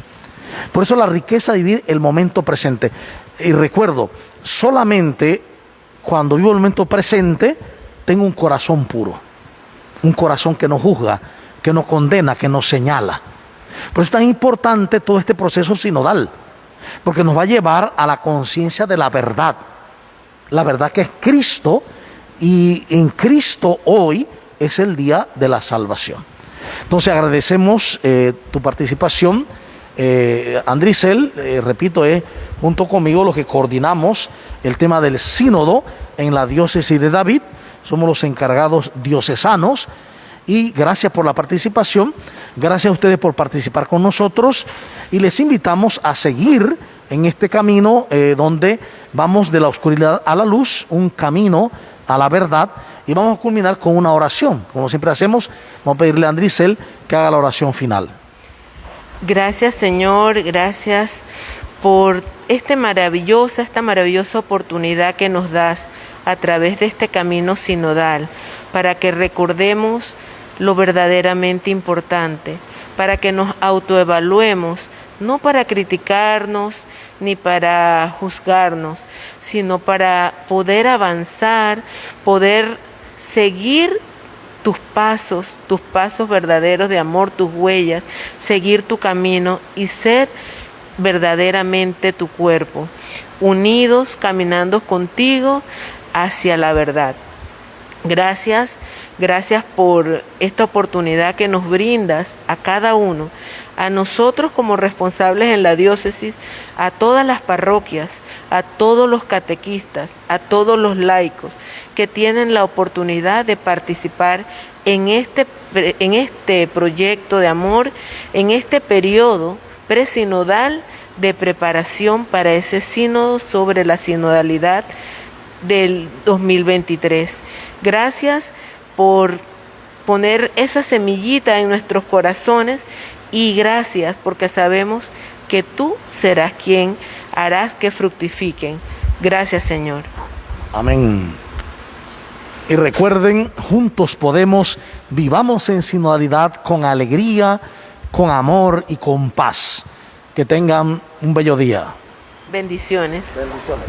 Por eso la riqueza de vivir el momento presente. Y recuerdo, solamente cuando vivo el momento presente, tengo un corazón puro, un corazón que no juzga, que no condena, que no señala. Por eso es tan importante todo este proceso sinodal, porque nos va a llevar a la conciencia de la verdad que es Cristo, y en Cristo hoy es el día de la salvación. Entonces agradecemos tu participación, Andricel, repito, junto conmigo los que coordinamos el tema del sínodo en la diócesis de David, somos los encargados diocesanos, y gracias por la participación, gracias a ustedes por participar con nosotros, y les invitamos a seguir en este camino donde vamos de la oscuridad a la luz, un camino a la verdad, y vamos a culminar con una oración. Como siempre hacemos, vamos a pedirle a Andricel que haga la oración final. Gracias, Señor, gracias por esta maravillosa oportunidad que nos das a través de este camino sinodal, para que recordemos lo verdaderamente importante, para que nos autoevaluemos, no para criticarnos ni para juzgarnos, sino para poder avanzar, poder seguir tus pasos verdaderos de amor, tus huellas, seguir tu camino y ser verdaderamente tu cuerpo, unidos, caminando contigo hacia la verdad. Gracias por esta oportunidad que nos brindas a cada uno, a nosotros como responsables en la diócesis, a todas las parroquias, a todos los catequistas, a todos los laicos que tienen la oportunidad de participar en este proyecto de amor, en este periodo presinodal de preparación para ese sínodo sobre la sinodalidad del 2023. Gracias por poner esa semillita en nuestros corazones y gracias porque sabemos que tú serás quien harás que fructifiquen. Gracias, Señor. Amén. Y recuerden, juntos podemos, vivamos en sinodalidad con alegría, con amor y con paz. Que tengan un bello día. Bendiciones. Bendiciones.